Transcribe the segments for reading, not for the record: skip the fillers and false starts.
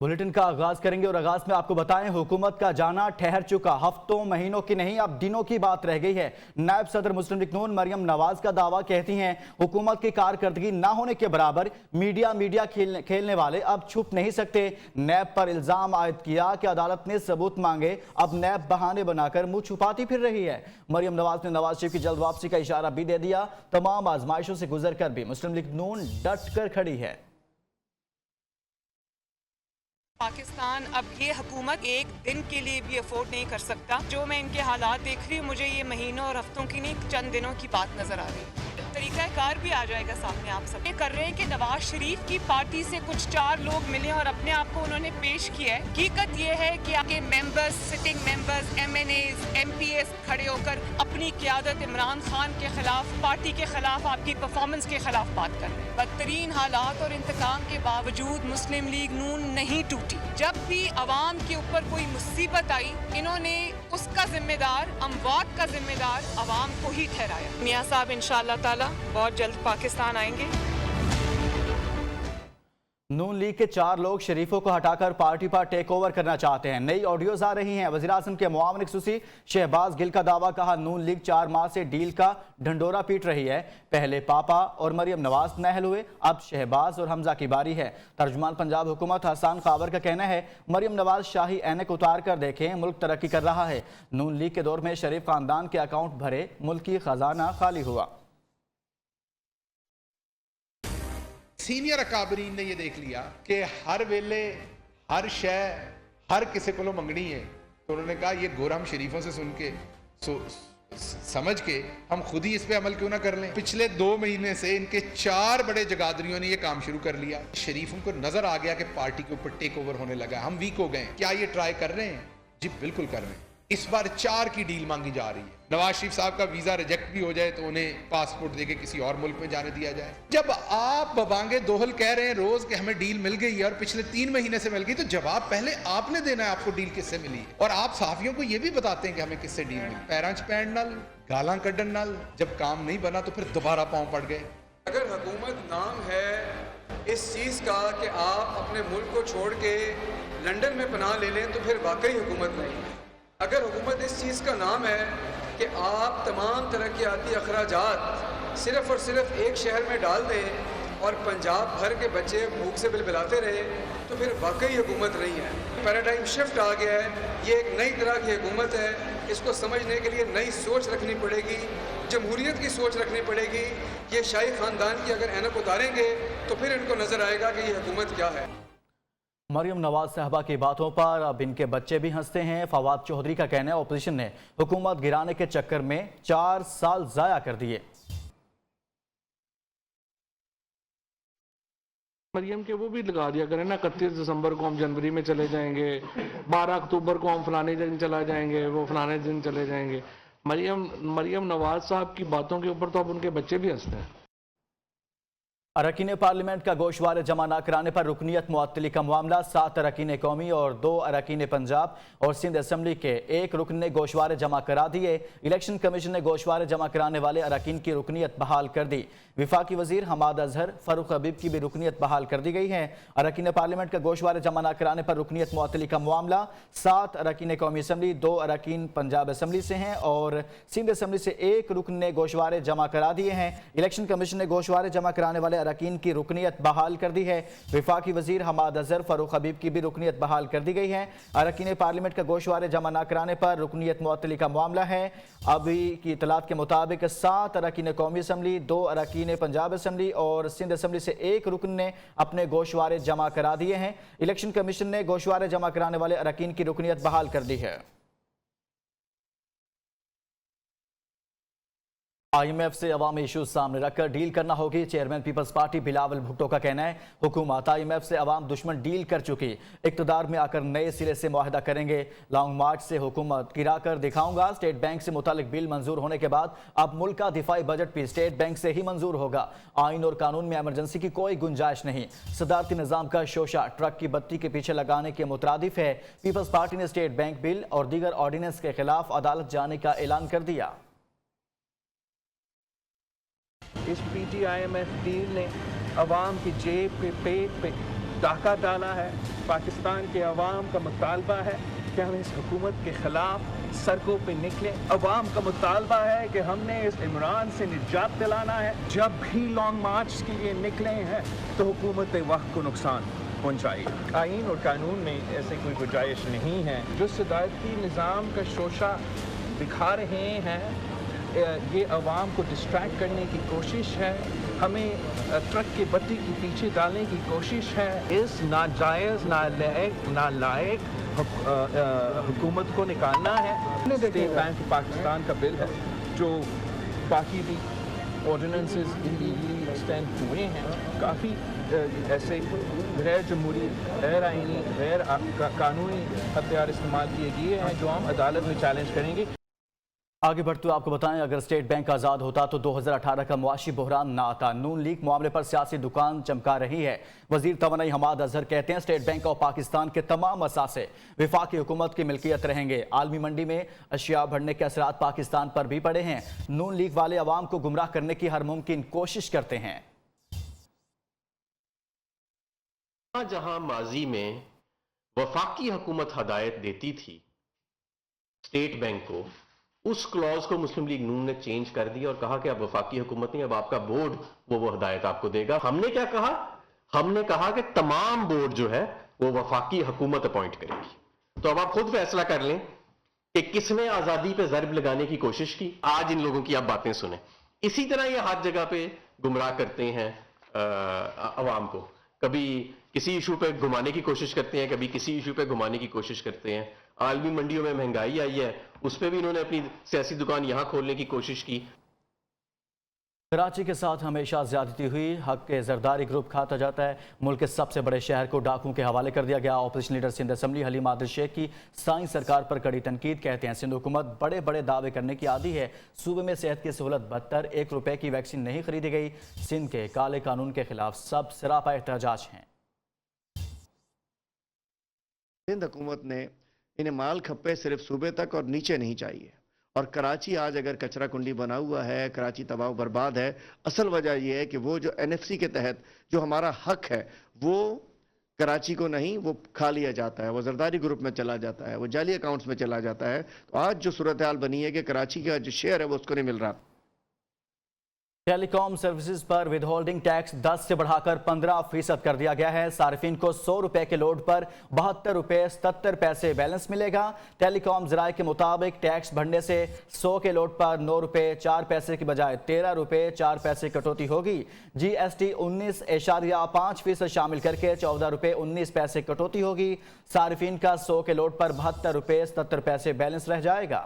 Bulletin का आगाज करेंगे और आगाज में आपको बताएं, हुकूमत का जाना ठहर चुका, हफ्तों महीनों की नहीं अब दिनों की बात रह गई है। नायब सदर मुस्लिम लीग नून मरियम नवाज का दावा, कहती हैं हुकूमत की कारकर्दगी ना होने के बराबर, मीडिया खेलने वाले अब छुप नहीं सकते। नैब पर इल्जाम आयद किया कि अदालत ने सबूत मांगे, अब नैब बहाने बनाकर मुंह छुपाती फिर रही है। मरियम नवाज ने नवाज शरीफ की जल्द वापसी का इशारा भी दे दिया। तमाम आजमाइशों से गुजर कर भी मुस्लिम लीग नून डट कर खड़ी है। पाकिस्तान अब ये हुकूमत एक दिन के लिए भी अफोर्ड नहीं कर सकता। जो मैं इनके हालात देख रही हूँ, मुझे ये महीनों और हफ्तों की नहीं, चंद दिनों की बात नजर आ रही है। तरीका कार भी आ जाएगा सामने। आप सब ये कर रहे हैं कि नवाज शरीफ की पार्टी से कुछ 4 लोग मिले और अपने आप को उन्होंने पेश किया है। हकीकत ये है कि आपके members, sitting members, MNAs, MPs खड़े होकर अपनी क़यादत इमरान खान के खिलाफ, पार्टी के खिलाफ, आपकी परफॉर्मेंस के खिलाफ बात कर रहे हैं। बदतरीन हालात और इंतकाम के बावजूद मुस्लिम लीग नून नहीं टूटी। जब भी अवाम के ऊपर कोई मुसीबत आई, इन्होंने उसका जिम्मेदार, अमवात का जिम्मेदार अवाम को ही ठहराया। मियां साहब इंशाअल्लाह ताला बहुत जल्द पाकिस्तान आएंगे। नून लीग के 4 लोग शरीफों को हटाकर पार्टी पर टेक ओवर करना चाहते हैं। नई ऑडियोज आ रही हैं। वज़ीर आज़म के मुआविन खसूसी शहबाज गिल का दावा, कहा नून लीग 4 माह से डील का ढंडोरा पीट रही है। पहले पापा और मरियम नवाज नाअहल हुए, अब शहबाज और हमजा की बारी है। तर्जुमान पंजाब हुकूमत हसन खावर का कहना है मरियम नवाज शाही ऐनक उतार कर देखें, मुल्क तरक्की कर रहा है। नून लीग के दौर में शरीफ खानदान के अकाउंट भरे, मुल्क की खजाना खाली हुआ। सीनियर अकाबरीन ने यह देख लिया कि हर वेले हर शय हर किसी को मंगनी है, तो उन्होंने कहा ये गोर हम शरीफों से सुन के समझ के हम खुद ही इस पे अमल क्यों ना कर लें। पिछले 2 महीने से इनके 4 बड़े जगादरियों ने ये काम शुरू कर लिया। शरीफों को नजर आ गया कि पार्टी के ऊपर टेक ओवर होने लगा, हम वीक हो गए। क्या ये ट्राई कर रहे हैं? जी बिल्कुल कर रहे हैं। इस बार 4 की डील मांगी जा रही है। नवाज शरीफ साहब का वीजा रिजेक्ट भी हो जाए तो उन्हें पासपोर्ट देके किसी और मुल्क में जाने दिया जाए। जब आप बबांगे दोहल कह रहे हैं रोज कि हमें डील मिल गई है और पिछले 3 महीने से मिल गई, तो जवाब पहले आपने देना है आपको डील किससे मिली है। और आप सहाफियों को यह भी बताते हैं कि हमें किससे डील मिली। पैरांच पैंड नाल गालां कड्डन नाल जब काम नहीं बना तो फिर दोबारा पांव पड़ गए। अगर हुकूमत नाम है इस चीज का कि आप अपने मुल्क को छोड़ के लंदन में पनाह ले लें, तो फिर वाकई हुकूमत नहीं है। अगर हुकूमत इस चीज़ का नाम है कि आप तमाम तरक्याती अखराजात सिर्फ़ और सिर्फ एक शहर में डाल दें और पंजाब भर के बच्चे भूख से बिलबिलाते रहे, तो फिर वाकई हुकूमत नहीं है। पैराडाइम शिफ्ट आ गया है, ये एक नई तरह की हुकूमत है। इसको समझने के लिए नई सोच रखनी पड़ेगी, जमहूरियत की सोच रखनी पड़ेगी। ये शाही ख़ानदान की अगर ऐनक उतारेंगे तो फिर इनको नज़र आएगा कि ये हुकूमत क्या है। मरियम नवाज साहबा की बातों पर अब इनके बच्चे भी हंसते हैं। फवाद चौधरी का कहना है अपोजिशन ने हुकूमत गिराने के चक्कर में 4 साल जाया कर दिए। मरियम के वो भी लगा दिया करें ना, 31 दिसंबर को हम जनवरी में चले जाएंगे, 12 अक्टूबर को हम फलाने दिन चला जाएंगे, वो फलाने दिन चले जाएंगे। मरियम नवाज साहब की बातों के ऊपर तो अब उनके बच्चे भी हंसते हैं। अरकान पार्लियामेंट का गोशवारे जमा न कराने पर रुकनीत मुअत्तली का मामला। 7 अरकान कौमी और 2 अरकान पंजाब और सिंध असम्बली के 1 रुकन ने गोशवारे जमा करा दिए। इलेक्शन कमीशन ने गोशवारे जमा कराने वाले अरकान की रुकनीत बहाल कर दी। विफाकी वजीर हमाद अजहर, फारूक हबीब की भी रुकनीत बहाल कर दी गई है। अरकान पार्लियामेंट का गोशवारे जमा न कराने पर रुकनीत मुअत्तली का मामला 7 अरकान कौमी असम्बली, 2 अरकान पंजाब असम्बली से हैं और सिंध असम्बली से 1 रुकन ने गोशवारे जमा करा दिए हैं। इलेक्शन कमीशन ने गोशवारे जमा कराने वाले अरकान की रुकनीत बहाल कर दी है। विफाकी वजीर हमाद अजहर, फारूक हबीब की भी रुकनीत बहाल कर दी गई है। अरकान पार्लियामेंट का गोशवारे जमा न कराने पर रुकनीत मुअत्तली का मामला है। अभी की इतलात के मुताबिक 7 अरकान कौमी असम्बली, 2 अरकान पंजाब असम्बली और सिंध असम्बली से 1 रुकन ने अपने गोशवारे जमा करा दिए हैं। इलेक्शन कमीशन ने गोशवारे जमा कराने वाले अरकान की रुकनीत बहाल कर दी है। IMF से अवामी इशूज सामने रखकर डील करना होगी। चेयरमैन पीपल्स पार्टी बिलावल भुट्टो का कहना है हुकूमत IMF से अवाम दुश्मन डील कर चुकी, इक़्तिदार में आकर नए सिरे से मुआहदा करेंगे। लॉन्ग मार्च से हुकूमत गिरा कर दिखाऊंगा। स्टेट बैंक से मुतालिक बिल मंजूर होने के बाद अब मुल्क का दिफाई बजट भी स्टेट बैंक से ही मंजूर होगा। आइन और कानून में एमरजेंसी की कोई गुंजाइश नहीं। सदारती निज़ाम का शोशा ट्रक की बत्ती के पीछे लगाने के मुतरादिफ है। पीपल्स पार्टी ने स्टेट बैंक बिल और दीगर ऑर्डिनेंस के खिलाफ अदालत जाने का ऐलान कर दिया। इस PTIMF डील ने अवाम की जेब पे पेट पे डाका डाला है पाकिस्तान के अवाम का मुतालबा है कि हम इस हुकूमत के ख़िलाफ़ सड़कों पे निकलें। अवाम का मुतालबा है कि हमने इस इमरान से निजात दिलाना है। जब भी लॉन्ग मार्च के लिए निकले हैं तो हुकूमत वक्त को नुकसान पहुँचाएगी। आइन और कानून में ऐसे कोई गुंजाइश नहीं है। जो सदारती निज़ाम का शोशा दिखा रहे हैं, ये अवाम को डिस्ट्रैक्ट करने की कोशिश है, हमें ट्रक के बत्ती के पीछे डालने की कोशिश है। इस नाजायज़ नालायक हुकूमत को निकालना है। स्टेट बैंक ऑफ पाकिस्तान का बिल है जो बाकी भी ऑर्डिनेंसेस इलीगली एक्सटेंड हुए हैं। काफ़ी ऐसे गैर जमहूरी, गैर आइनी, गैर कानूनी हथियार इस्तेमाल किए गए हैं जो हम अदालत में चैलेंज करेंगे। आगे बढ़ते हुए आपको बताएं, अगर स्टेट बैंक आज़ाद होता तो 2018 का मुआशी बहरान ना आता। नून लीग मामले पर सियासी दुकान चमका रही है। वजीर तवानाई हमाद अजहर कहते हैं स्टेट बैंक ऑफ पाकिस्तान के तमाम असासे वफाकी हुकूमत की मिल्कियत रहेंगे। आलमी मंडी में अशिया बढ़ने के असरात पाकिस्तान पर भी पड़े हैं। नून लीग वाले अवाम को गुमराह करने की हर मुमकिन कोशिश करते हैं। जहां माजी में वफाकी हुकूमत हदायत देती थी स्टेट बैंक को, उस क्लॉज को मुस्लिम लीग नून ने चेंज कर दिया और कहा कि अब वफाकी हुकूमत नहीं, अब आपका बोर्ड वो हदायत आपको देगा। हमने क्या कहा? हमने कहा कि तमाम बोर्ड जो है वो वफाकी हुकूमत अपॉइंट करेगी। तो अब आप खुद फैसला कर लें कि किसने आजादी पे ज़रब लगाने की कोशिश की। आज इन लोगों की आप बातें सुने। इसी तरह ये हर जगह पे गुमराह करते हैं अवाम को। कभी किसी इशू पे घुमाने की कोशिश करते हैं, कभी किसी इशू पे घुमाने की कोशिश करते हैं। आलमी मंडियों में महंगाई आई है, उस पर भी इन्होंने अपनी सियासी दुकान यहां खोलने की कोशिश की। कराची के साथ हमेशा ज्यादती हुई, हक के जरदारी ग्रुप खाता जाता है। मुल्क के सबसे बड़े शहर को डाकुओं के हवाले कर दिया गया। Opposition leader Sindh assembly Haleem Adil Sheikh की साईं सरकार पर कड़ी तनकीद। कहते हैं सिंध हुकूमत बड़े बड़े दावे करने की आदी है। सूबे में सेहत की सहूलत बदतर, 1 रुपए की वैक्सीन नहीं खरीदी गई। सिंध के काले कानून के खिलाफ सब सरापा एहतजाज हैं। सिंध हुकूमत ने इन्हें माल खप्पे सिर्फ सूबे तक और नीचे नहीं चाहिए। और कराची आज अगर कचरा कुंडी बना हुआ है, कराची तबाह बर्बाद है, असल वजह यह है कि वो जो एनएफसी के तहत जो हमारा हक है वो कराची को नहीं, वो खा लिया जाता है, वो जरदारी ग्रुप में चला जाता है, वो जाली अकाउंट्स में चला जाता है। तो आज जो सूरत हाल बनी है कि कराची का जो शेयर है वो उसको नहीं मिल रहा। टेलीकॉम सर्विसेज पर विदहोल्डिंग टैक्स 10 से बढ़ाकर 15% कर दिया गया है। सार्फिन को 100 रुपए के लोड पर 72 रुपए 77 पैसे बैलेंस मिलेगा। टेलीकॉम जराये के मुताबिक टैक्स बढ़ने से 100 के लोड पर 9 रुपए 4 पैसे की बजाय 13 रुपए 4 पैसे कटौती होगी। GST 19.5% शामिल करके 14 रुपए 19 पैसे कटौती होगी। सार्फिन का 100 के लोड पर 72 रुपए 77 पैसे बैलेंस रह जाएगा।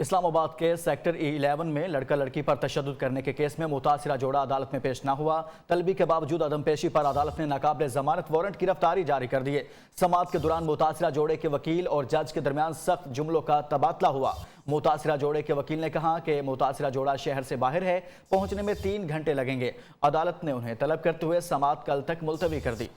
इस्लामाबाद के सेक्टर E11 में लड़का लड़की पर तशद्दुद करने के केस में मुतासिरा जोड़ा अदालत में पेश न हुआ। तलबी के बावजूद अदम पेशी पर अदालत ने नाकाबिले जमानत वारंट गिरफ्तारी जारी कर दिए। समाअत के दौरान मुतासिरा जोड़े के वकील और जज के दरमियान सख्त जुमलों का तबादला हुआ। मुतासिरा जोड़े के वकील ने कहा कि मुतासिरा जोड़ा शहर से बाहर है, पहुंचने में 3 घंटे लगेंगे। अदालत ने उन्हें तलब करते हुए समाअत कल तक मुलतवी कर दी।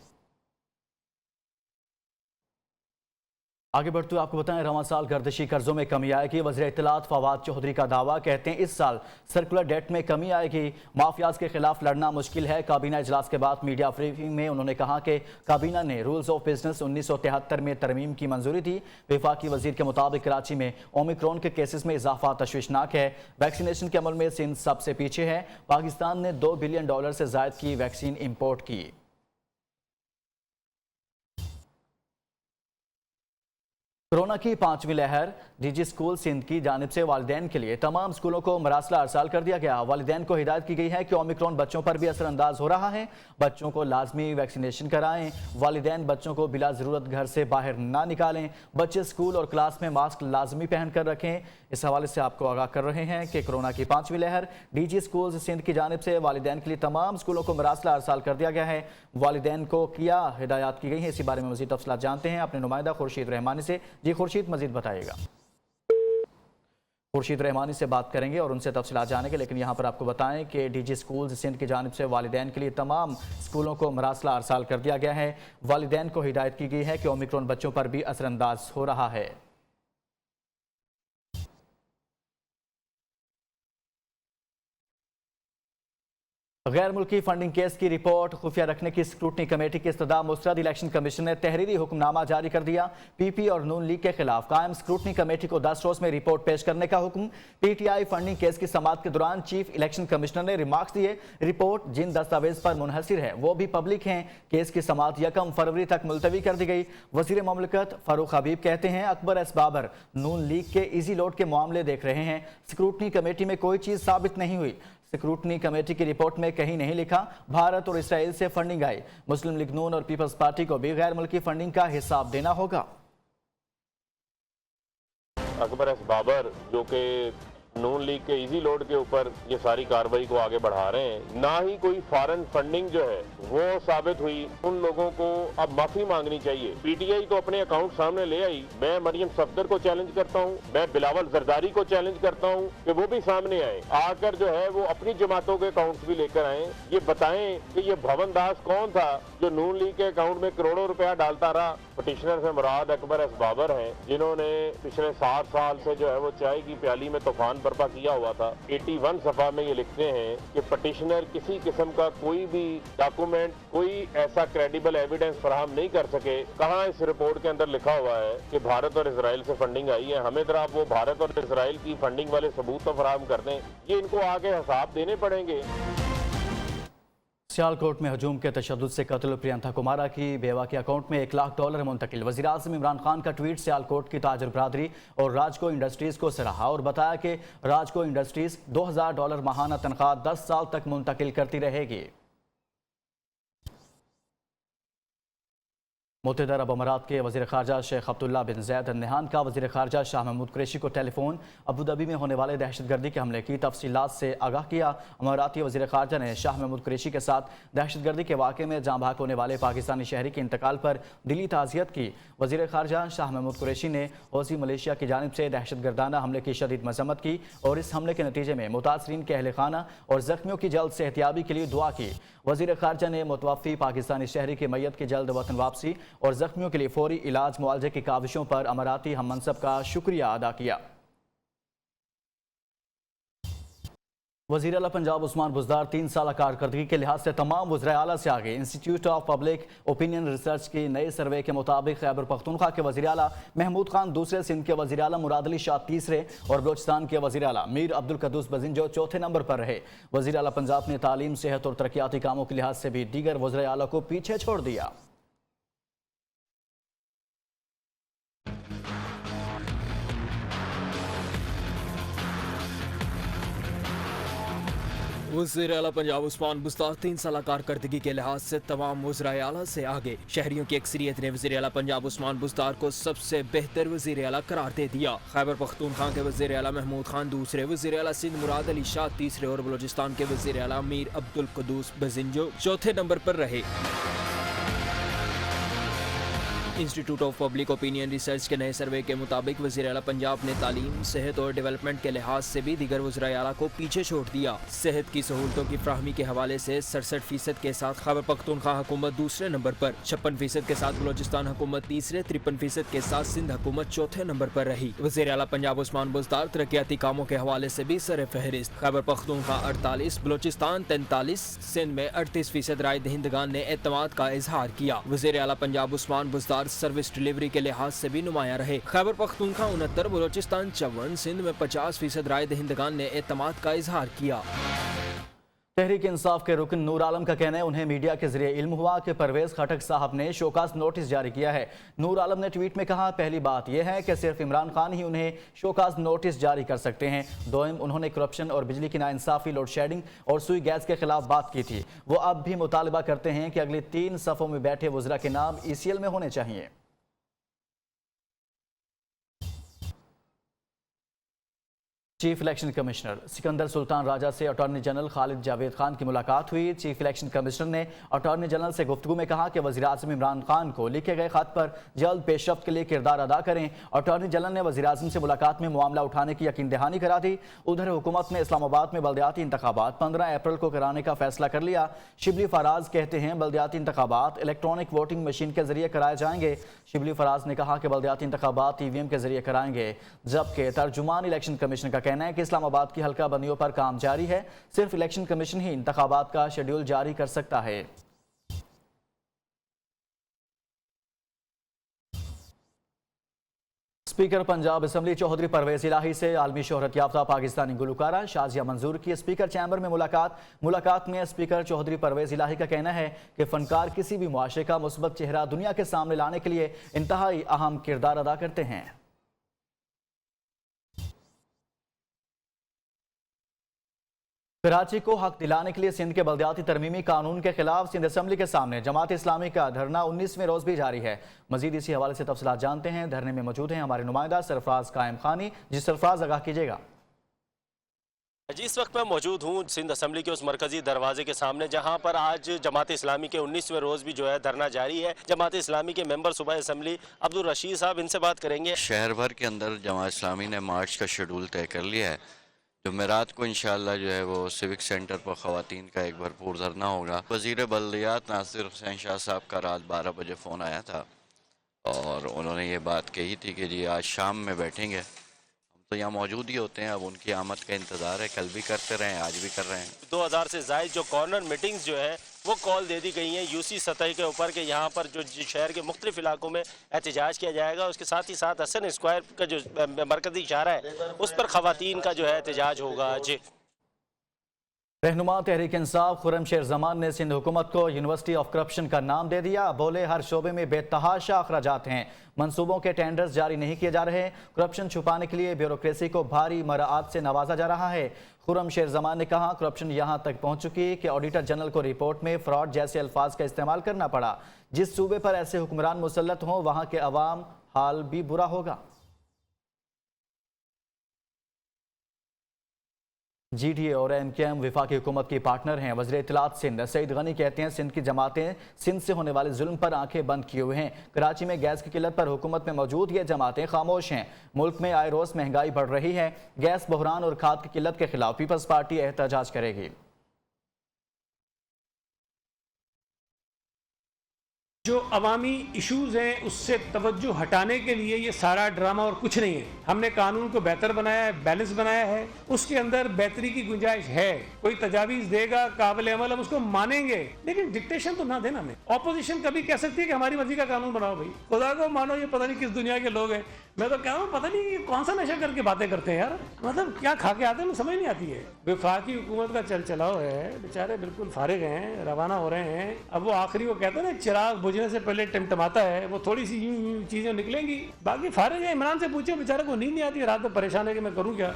आगे बढ़ते हुए आपको बताएं, रवां साल गर्दिशी कर्जों में कमी आएगी। वज़ीर इत्तलात फवाद चौधरी का दावा। कहते हैं इस साल सर्कुलर डेट में कमी आएगी। माफियाज के खिलाफ लड़ना मुश्किल है। काबीना इजलास के बाद मीडिया ब्रीफिंग में उन्होंने कहा कि काबीना ने रूल्स ऑफ बिजनेस 1973 में तरमीम की मंजूरी दी। वफाकी वजीर के मुताबिक कराची में ओमिक्रॉन के केसेस में इजाफा तशवीशनाक है। वैक्सीनेशन के अमल में सिंध सबसे पीछे है। पाकिस्तान ने $2 बिलियन से जायद की वैक्सीन इम्पोर्ट की। कोरोना की 5वीं लहर, डीजी स्कूल सिंध की जानिब से वालिदैन के लिए तमाम स्कूलों को मरासला अरसाल कर दिया गया। वालिदैन को हिदायत की गई है कि ओमिक्रॉन बच्चों पर भी असरअंदाज हो रहा है, बच्चों को लाजमी वैक्सीनेशन कराएं। वालिदैन बच्चों को बिला ज़रूरत घर से बाहर ना निकालें। बच्चे स्कूल और क्लास में मास्क लाजमी पहन कर रखें। इस हवाले से आपको आगाह कर रहे हैं कि कोरोना की 5वीं लहर, डीजी स्कूल सिंध की जानिब से वालिदैन के लिए तमाम स्कूलों को मरासला अरसाल कर दिया गया है। वालिदैन को क्या हिदायत की गई है, इसी बारे में मज़ीद तफसीलात जानते हैं अपने नुमाइंदा खुर्शीद रहमानी से। जी खुर्शीद, मज़ीद बताइएगा। खुर्शीद रहमानी से बात करेंगे और उनसे तफसीलात जानेंगे, लेकिन यहाँ पर आपको बताएं कि डीजी स्कूल सिंध की जानिब से वालिदैन के लिए तमाम स्कूलों को मरासला अरसाल कर दिया गया है। वालिदैन को हिदायत की गई है कि ओमिक्रॉन बच्चों पर भी असरअंदाज हो रहा है। गैर मुल्की फंडिंग केस की रिपोर्ट खुफिया रखने की स्क्रूटनी कमेटी की इस्तदा मुस्तरद इलेक्शन कमीशन ने तहरीरी हुक्मनामा जारी कर दिया। पीपी और नून लीग के खिलाफ कायम स्क्रूटनी कमेटी को 10 रोज में रिपोर्ट पेश करने का हुक्म। पीटीआई फंडिंग केस की समाअत के दौरान चीफ इलेक्शन कमिश्नर ने रिमार्क्स दिए। रिपोर्ट जिन दस्तावेज पर मुनहसिर है वो भी पब्लिक हैं। केस की समाअत 1 फरवरी तक मुलतवी कर दी गई। वजीर ममलकत फारूक हबीब कहते हैं अकबर एस बाबर नून लीग के इजी लोड के मामले देख रहे हैं। स्क्रूटनी कमेटी में कोई चीज साबित नहीं हुई। स्क्रूटनी कमेटी की रिपोर्ट में कहीं नहीं लिखा भारत और इसराइल से फंडिंग आई। मुस्लिम लीग नून और पीपल्स पार्टी को भी गैर मुल्की फंडिंग का हिसाब देना होगा। अकबर एस बाबर जो कि नून लीग के इजी लोड के ऊपर ये सारी कार्रवाई को आगे बढ़ा रहे हैं, ना ही कोई फॉरेन फंडिंग जो है वो साबित हुई। उन लोगों को अब माफी मांगनी चाहिए। पीटीआई तो अपने अकाउंट सामने ले आई। मैं मरियम सफदर को चैलेंज करता हूँ, मैं बिलावल जरदारी को चैलेंज करता हूँ कि वो भी सामने आए, आकर जो है वो अपनी जमातों के अकाउंट्स भी लेकर आए। ये बताएं कि ये भवन दास कौन था जो नून लीग के अकाउंट में करोड़ों रुपया डालता रहा। पिटिशनर से मुराद अकबर एस बाबर हैं, जिन्होंने पिछले 7 साल से जो है वो चाय की प्याली में तूफान बर्पा किया हुआ था। 81 सफा में ये लिखते हैं कि पिटिशनर किसी किस्म का कोई भी डॉक्यूमेंट, कोई ऐसा क्रेडिबल एविडेंस फराहम नहीं कर सके। कहाँ इस रिपोर्ट के अंदर लिखा हुआ है कि भारत और इसराइल से फंडिंग आई है? हमें जरा वो भारत और इसराइल की फंडिंग वाले सबूत तो फराहम कर दें। ये इनको आगे हिसाब देने पड़ेंगे। सियालकोट में हजूम के तशद्दुद से कत्ल प्रियंका कुमारा की बेवा के अकाउंट में $1 लाख मुंतकिल। वज़ीर आज़म इमरान खान का ट्वीट सियालकोट की ताजर बरादरी और राजको इंडस्ट्रीज़ को सराहा और बताया कि राजको इंडस्ट्रीज़ $2000 माहाना तनख्वाह 10 साल तक मुंतकिल करती रहेगी। मुत्तहिदा अरब अमारात के वज़ीर ख़ारजा शेख अब्दुल्ला बिन ज़ैद अल नहान का वज़ीर ख़ारजा शाह महमूद कुरैशी को टेलीफोन अबू धाबी में होने वाले दहशतगर्दी के हमले की तफसीलात से आगाह किया। अमाराती वज़ीर ख़ारजा ने शाह महमूद कुरैशी के साथ दहशतगर्दी के वाक़े में जाँ बहक होने वाले पाकिस्तानी शहरी के इंतकाल पर दिली ताज़ियत की। वज़ीर ख़ारजा शाह महमूद कुरैशी ने हौसी मलेशिया की जानिब से दहशतगर्दाना हमले की शदीद मज़म्मत की और इस हमले के नतीजे में मुतासरीन के अहल खाना और ज़ख्मियों की जल्द सेहतियाबी के लिए दुआ की। वज़ीर ख़ारजा ने मुतवफ़ी पाकिस्तानी शहरी की मैयत की जल्द वतन वापसी और ज़ख्मियों के लिए फौरी इलाज मुआवजे की काविशों पर अमाराती हम मनसब का शुक्रिया अदा किया। वज़ीर आला पंजाब उस्मान बुज़दार 3 साल कारकर्दगी के लिहाज से तमाम वज़राए आला से आगे। Institute of public opinion research की नए सर्वे के मुताबिक खैबर पख्तूनख्वा के वज़ीर आला महमूद खान दूसरे, सिंध के वज़ीर आला मुराद अली शाह तीसरे और बलोचिस्तान के वज़ीर आला मीर अब्दुल कद्दूस बजिंजो चौथे नंबर पर रहे। वज़ीर आला पंजाब ने तालीम, सेहत और तरक्याती कामों के लिहाज से भी दीगर वज़राए आला को पीछे छोड़ दिया। वज़ीर आला पंजाब उस्मान बुज़दार 3 साल कारकर्दगी के लिहाज से तमाम वज़राए आला से आगे। शहरियों की अक्सरियत ने वज़ीर आला पंजाब उस्मान बुज़दार को सबसे बेहतर वज़ीर आला करार दे दिया। खैबर पख्तूनख्वा के वज़ीर आला महमूद खान दूसरे, वज़ीर आला सिंध मुराद अली शाह तीसरे और बलोचिस्तान के वज़ीर आला मीर अब्दुल कद्दूस बजिंजो चौथे नंबर पर रहे। Institute of public opinion research के नए सर्वे के मुताबिक वज़ीर आला पंजाब ने तालीम, सेहत और डेवलपमेंट के लिहाज से भी दीगर वज़राए आला को पीछे छोड़ दिया। सेहत की सहूलतों की फ्राहमी के हवाले से 67% के साथ खैबर पख्तूनख्वा हुकूमत दूसरे नंबर पर, 56% के साथ बलोचिस्तान हुकूमत तीसरे, 53% के साथ सिंध हुकूमत चौथे नंबर पर रही। वज़ीर आला पंजाब उस्मान बुज़दार तरक्याती कामों के हवाले से भी सर फहरिस्त। खैबर पख्तूनख्वा 48, बलोचिस्तान 43, सिंध में 38% राय दहिंदगान ने एतमाद का इजहार किया। वज़ीर आला पंजाब उस्मान बुज़दार सर्विस डिलीवरी के लिहाज से भी नुमाया रहे। खैबर पख्तूनख्वा 69, बलोचिस्तान 54, सिंध में 50% राय दहिंदगान ने एतमाद का इजहार किया। तहरीक इंसाफ के रुकन नूर आलम का कहना है उन्हें मीडिया के जरिए इल्म हुआ कि परवेज खटक साहब ने शोकाज नोटिस जारी किया है। नूर आलम ने ट्वीट में कहा, पहली बात यह है कि सिर्फ इमरान खान ही उन्हें शोकाज नोटिस जारी कर सकते हैं। दोम, उन्होंने करप्शन और बिजली की नाइंसाफी, लोड शेडिंग और सुई गैस के खिलाफ बात की थी। वो अब भी मुतालबा करते हैं कि अगली 3 सफ़ों में बैठे वज़रा के नाम ECL में होने चाहिए। Chief election commissioner Sikandar Sultan Raja से अटॉर्नी जनरल खालिद जावेद खान की मुलाकात हुई। चीफ इलेक्शन कमिश्नर ने अटॉर्नी जनरल से गुफ्तगू में कहा कि वज़ीर आज़म इमरान खान को लिखे गए खत पर जल्द पेशरफ्त के लिए किरदार अदा करें। अटॉर्नी जनरल ने वज़ीर आज़म से मुलाकात में मामला उठाने की यकीन दहानी करा दी। उधर हुकूमत ने इस्लामाबाद में बल्दियाती इंतखाबात 15 अप्रैल को कराने का फैसला कर लिया। शिबली फराज कहते हैं बल्दियाती इंतखाबात इलेक्ट्रॉनिक वोटिंग मशीन के जरिए कराए जाएंगे। शिबली फराज ने कहा कि बल्दियाती इंतखाबात EVM के जरिए कराएंगे, जबकि तर्जुमान इलेक्शन कमीशन का کہنا ہے کہ اسلام آباد کی حلقہ بندیوں پر کام جاری ہے، صرف الیکشن کمیشن ہی انتخابات کا شیڈول جاری کر سکتا ہے۔ اسپیکر پنجاب اسمبلی چوہدری پرویز الہی سے عالمی شہرت یافتہ پاکستانی گلوکارہ شازیہ منظور کی اسپیکر چیمبر میں ملاقات میں اسپیکر چوہدری پرویز الہی کا کہنا ہے کہ فنکار کسی بھی معاشرے کا مثبت چہرہ دنیا کے سامنے لانے کے لیے انتہائی اہم کردار ادا کرتے ہیں۔ کراچی کو حق دلانے کے لیے سندھ کے بلدیاتی ترمیمی قانون کے خلاف سندھ اسمبلی کے سامنے جماعت اسلامی کا دھرنا 19ویں روز بھی جاری ہے۔ مزید اسی حوالے سے تفصیلات جانتے ہیں، دھرنے میں موجود ہیں ہمارے نمائندہ سرفراز قائم خانی۔ جی سرفراز، آگاہ کیجیے گا۔ جی اس وقت میں موجود ہوں سندھ اسمبلی کے اس مرکزی دروازے کے سامنے جہاں پر آج جماعت اسلامی کے 19ویں روز بھی جو ہے دھرنا جاری ہے۔ جماعت اسلامی کے ممبر صوبہ اسمبلی عبدالرشید صاحب، ان سے بات کریں گے۔ شہر بھر کے اندر جماعت اسلامی نے مارچ کا شیڈول طے کر لیا ہے۔ جمعرات کو انشاءاللہ جو ہے وہ سیوک سینٹر پر خواتین کا ایک بھرپور دھرنا ہوگا۔ وزیر بلدیات ناصر حسین شاہ صاحب کا رات 12 بجے فون آیا تھا اور انہوں نے یہ بات کہی تھی کہ جی آج شام میں بیٹھیں گے۔ ہم تو یہاں موجود ہی ہوتے ہیں، اب ان کی آمد کا انتظار ہے، کل بھی کرتے رہے ہیں، آج بھی کر رہے ہیں۔ 2000 سے زائد جو کارنر میٹنگز جو ہے وہ کال دے دی گئی ہیں یوسی سطح کے اوپر کہ یہاں پر جو شہر کے مختلف علاقوں میں احتجاج کیا جائے گا، اس کے ساتھ ہی ساتھ حسن اسکوائر کا جو مرکزی اشارہ ہے اس پر خواتین کا جو ہے احتجاج ہوگا۔ جی رہنما تحریک انصاف خرم شیر زمان نے سندھ حکومت کو یونیورسٹی آف کرپشن کا نام دے دیا۔ بولے ہر شعبے میں بے تحاشا اخراجات ہیں، منصوبوں کے ٹینڈرز جاری نہیں کیے جا رہے، کرپشن چھپانے کے لیے بیوروکریسی کو بھاری مراعات سے نوازا جا رہا ہے۔ خرم شیر زمان نے کہا کرپشن یہاں تک پہنچ چکی کہ آڈیٹر جنرل کو رپورٹ میں فراڈ جیسے الفاظ کا استعمال کرنا پڑا۔ جس صوبے پر ایسے حکمران مسلط ہوں وہاں کے عوام حال بھی برا ہوگا۔ جی ڈی اے اور ایم کیو ایم وفاقی حکومت کی پارٹنر ہیں۔ وزیر اطلاعات سندھ سعید غنی کہتے ہیں سندھ کی جماعتیں سندھ سے ہونے والے ظلم پر آنکھیں بند کیے ہوئے ہیں۔ کراچی میں گیس کی قلت پر حکومت میں موجود یہ جماعتیں خاموش ہیں۔ ملک میں آئے روز مہنگائی بڑھ رہی ہے، گیس بحران اور کھاد کی قلت کے خلاف پیپلز پارٹی احتجاج کرے گی۔ جو عوامی ایشوز ہیں اس سے توجہ ہٹانے کے لیے یہ سارا ڈرامہ اور کچھ نہیں ہے۔ ہم نے قانون کو بہتر بنایا ہے، بیلنس بنایا ہے، اس کے اندر بہتری کی گنجائش ہے۔ کوئی تجاویز دے گا قابل عمل ہم اس کو مانیں گے، لیکن ڈکٹیشن تو نہ دینا ہمیں۔ اپوزیشن کبھی کہہ سکتی ہے کہ ہماری مرضی کا قانون بناؤ، بھائی خدا کو مانو، یہ پتہ نہیں کس دنیا کے لوگ ہیں۔ میں تو کہہ رہا ہوں پتہ نہیں یہ کون سا نشہ کر کے باتیں کرتے ہیں یار، مطلب کیا کھا کے آتے ہیں سمجھ نہیں آتی ہے۔ وفاقی حکومت کا چل چلاؤ ہے، بیچارے بالکل فارغ ہیں، روانہ ہو رہے ہیں۔ اب وہ آخری وہ کہتے ہیں نا چراغ بجھنے سے پہلے ٹمٹماتا ہے، وہ تھوڑی سی چیزیں نکلیں گی، باقی فارغ ہیں۔ عمران سے پوچھو، بیچارے کو نیند نہیں آتی، رات میں پریشان ہے کہ میں کروں کیا۔